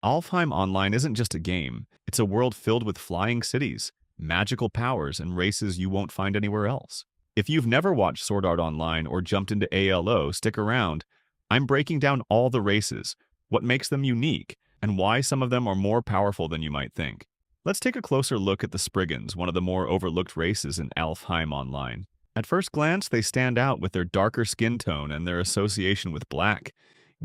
Alfheim Online isn't just a game, it's a world filled with flying cities, magical powers, and races you won't find anywhere else. If you've never watched Sword Art Online or jumped into ALO, stick around. I'm breaking down all the races, what makes them unique, and why some of them are more powerful than you might think. Let's take a closer look at the Spriggans, one of the more overlooked races in Alfheim Online. At first glance, they stand out with their darker skin tone and their association with black,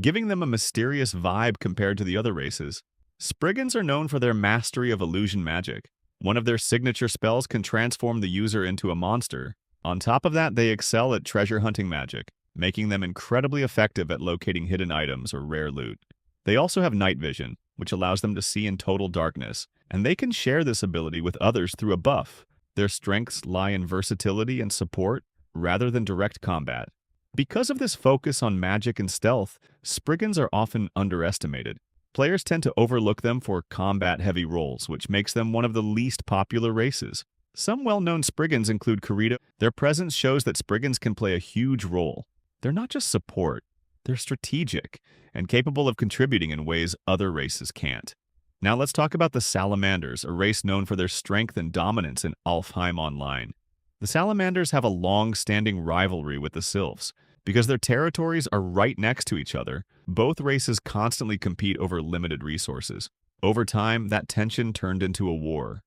giving them a mysterious vibe compared to the other races. Spriggans are known for their mastery of illusion magic. One of their signature spells can transform the user into a monster. On top of that, they excel at treasure hunting magic, making them incredibly effective at locating hidden items or rare loot. They also have night vision, which allows them to see in total darkness, and they can share this ability with others through a buff. Their strengths lie in versatility and support rather than direct combat. Because of this focus on magic and stealth, Spriggans are often underestimated. Players tend to overlook them for combat-heavy roles, which makes them one of the least popular races. Some well-known Spriggans include Karita. Their presence shows that Spriggans can play a huge role. They're not just support, they're strategic and capable of contributing in ways other races can't. Now let's talk about the Salamanders, a race known for their strength and dominance in Alfheim Online. The Salamanders have a long-standing rivalry with the Sylphs. Because their territories are right next to each other, both races constantly compete over limited resources. Over time, that tension turned into a war.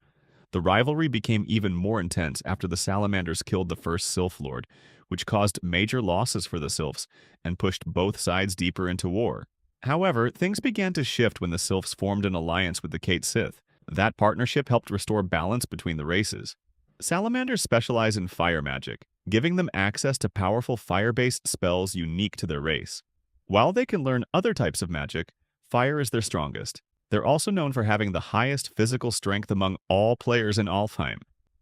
The rivalry became even more intense after the Salamanders killed the first Sylph Lord, which caused major losses for the Sylphs and pushed both sides deeper into war. However, things began to shift when the Sylphs formed an alliance with the Cait Siths. That partnership helped restore balance between the races. Salamanders specialize in fire magic, giving them access to powerful fire-based spells unique to their race. While they can learn other types of magic, fire is their strongest. They're also known for having the highest physical strength among all players in Alfheim.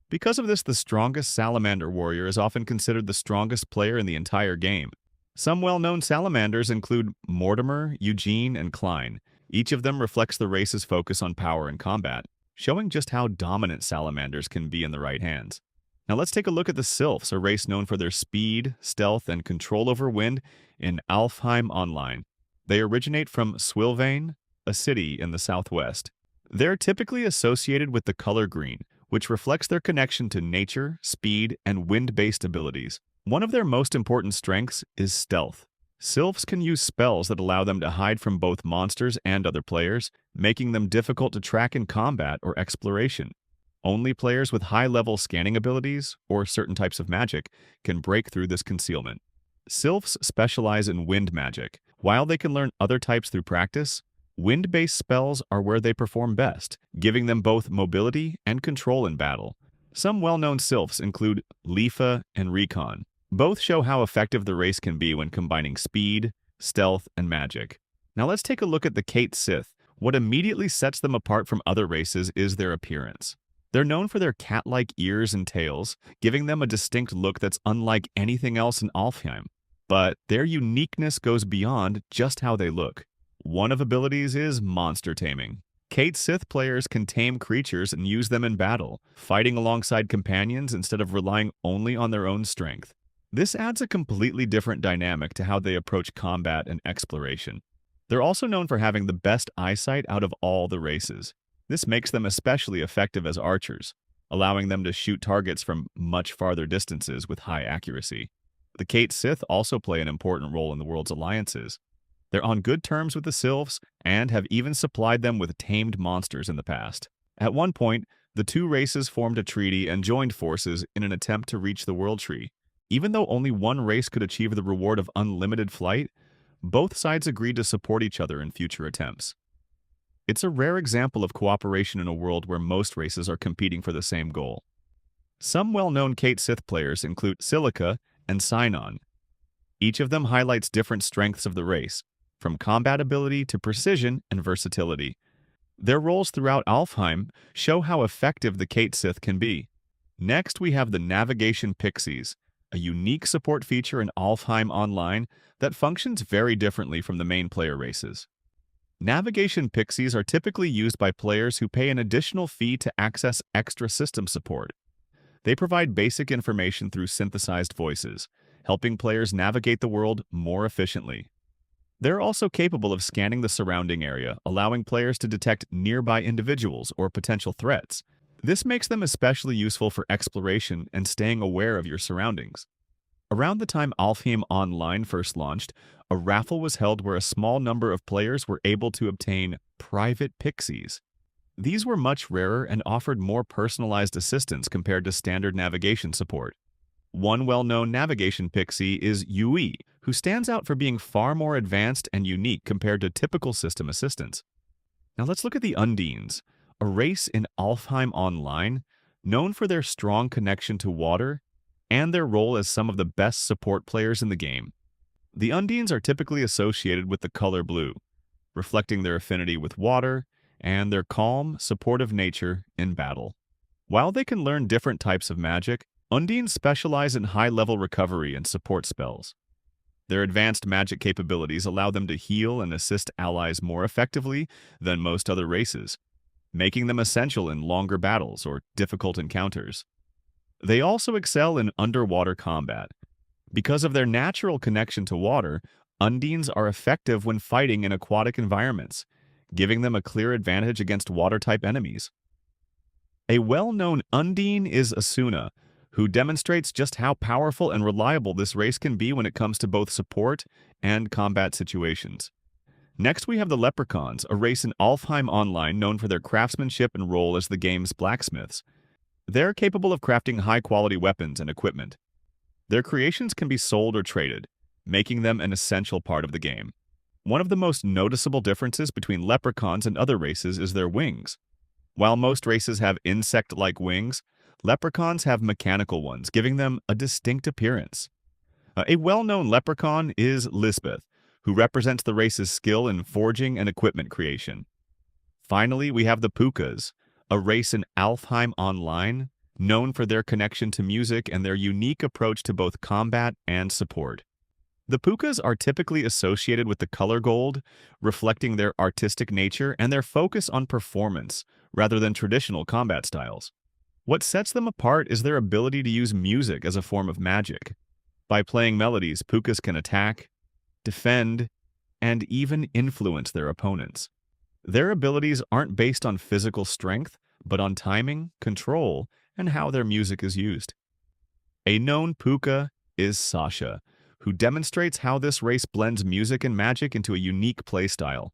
Because of this, the strongest Salamander warrior is often considered the strongest player in the entire game. Some well-known Salamanders include Mortimer, Eugene, and Klein. Each of them reflects the race's focus on power and combat, showing just how dominant Salamanders can be in the right hands. Now let's take a look at the Sylphs, a race known for their speed, stealth, and control over wind in Alfheim Online. They originate from Sylvain, a city in the southwest. They're typically associated with the color green, which reflects their connection to nature, speed, and wind-based abilities. One of their most important strengths is stealth. Sylphs can use spells that allow them to hide from both monsters and other players, making them difficult to track in combat or exploration. Only players with high-level scanning abilities, or certain types of magic, can break through this concealment. Sylphs specialize in wind magic. While they can learn other types through practice, wind-based spells are where they perform best, giving them both mobility and control in battle. Some well-known Sylphs include Lifa and Recon. Both show how effective the race can be when combining speed, stealth, and magic. Now let's take a look at the Cait Siths. What immediately sets them apart from other races is their appearance. They're known for their cat-like ears and tails, giving them a distinct look that's unlike anything else in Alfheim. But their uniqueness goes beyond just how they look. One of abilities is monster taming. Cait Siths players can tame creatures and use them in battle, fighting alongside companions instead of relying only on their own strength. This adds a completely different dynamic to how they approach combat and exploration. They're also known for having the best eyesight out of all the races. This makes them especially effective as archers, allowing them to shoot targets from much farther distances with high accuracy. The Cait Siths also play an important role in the world's alliances. They're on good terms with the Sylphs and have even supplied them with tamed monsters in the past. At one point, the two races formed a treaty and joined forces in an attempt to reach the World Tree. Even though only one race could achieve the reward of unlimited flight, both sides agreed to support each other in future attempts. It's a rare example of cooperation in a world where most races are competing for the same goal. Some well-known Cait Siths players include Silica and Sinon. Each of them highlights different strengths of the race, from combat ability to precision and versatility. Their roles throughout Alfheim show how effective the Cait Siths can be. Next, we have the Navigation Pixies, a unique support feature in Alfheim Online that functions very differently from the main player races. Navigation Pixies are typically used by players who pay an additional fee to access extra system support. They provide basic information through synthesized voices, helping players navigate the world more efficiently. They're also capable of scanning the surrounding area, allowing players to detect nearby individuals or potential threats. This makes them especially useful for exploration and staying aware of your surroundings. Around the time Alfheim Online first launched, a raffle was held where a small number of players were able to obtain private pixies. These were much rarer and offered more personalized assistance compared to standard navigation support. One well-known navigation pixie is Yui, who stands out for being far more advanced and unique compared to typical system assistants. Now let's look at the Undines, a race in Alfheim Online known for their strong connection to water and their role as some of the best support players in the game. The Undines are typically associated with the color blue, reflecting their affinity with water and their calm, supportive nature in battle. While they can learn different types of magic, Undines specialize in high-level recovery and support spells. Their advanced magic capabilities allow them to heal and assist allies more effectively than most other races, making them essential in longer battles or difficult encounters. They also excel in underwater combat. Because of their natural connection to water, Undines are effective when fighting in aquatic environments, giving them a clear advantage against water-type enemies. A well-known Undine is Asuna, who demonstrates just how powerful and reliable this race can be when it comes to both support and combat situations. Next, we have the Leprechauns, a race in Alfheim Online known for their craftsmanship and role as the game's blacksmiths. They're capable of crafting high-quality weapons and equipment. Their creations can be sold or traded, making them an essential part of the game. One of the most noticeable differences between leprechauns and other races is their wings. While most races have insect-like wings, leprechauns have mechanical ones, giving them a distinct appearance. A well-known leprechaun is Lisbeth, who represents the race's skill in forging and equipment creation. Finally, we have the Pukas, a race in Alfheim Online, known for their connection to music and their unique approach to both combat and support. The Pukas are typically associated with the color gold, reflecting their artistic nature and their focus on performance rather than traditional combat styles. What sets them apart is their ability to use music as a form of magic. By playing melodies, Pukas can attack, defend, and even influence their opponents. Their abilities aren't based on physical strength, but on timing, control, and how their music is used. A known Puka is Sasha, who demonstrates how this race blends music and magic into a unique playstyle.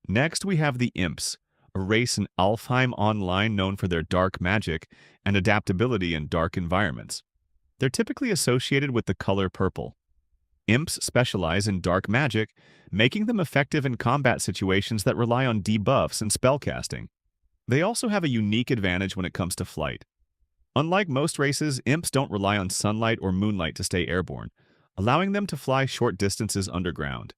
Next, we have the Imps, a race in Alfheim Online known for their dark magic and adaptability in dark environments. They're typically associated with the color purple. Imps specialize in dark magic, making them effective in combat situations that rely on debuffs and spellcasting. They also have a unique advantage when it comes to flight. Unlike most races, Imps don't rely on sunlight or moonlight to stay airborne, allowing them to fly short distances underground.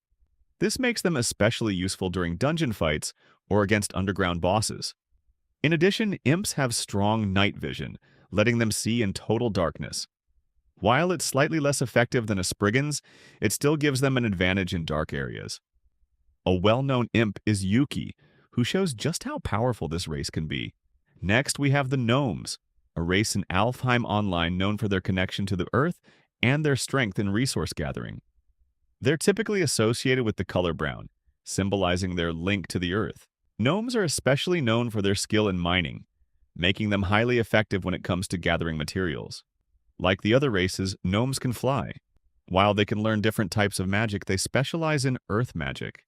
This makes them especially useful during dungeon fights or against underground bosses. In addition, Imps have strong night vision, letting them see in total darkness. While it's slightly less effective than a Spriggans, it still gives them an advantage in dark areas. A well-known Imp is Yuki, who shows just how powerful this race can be. Next, we have the Gnomes, a race in Alfheim Online known for their connection to the earth and their strength in resource gathering. They're typically associated with the color brown, symbolizing their link to the earth. Gnomes are especially known for their skill in mining, making them highly effective when it comes to gathering materials. Like the other races, gnomes can fly. While they can learn different types of magic, they specialize in earth magic.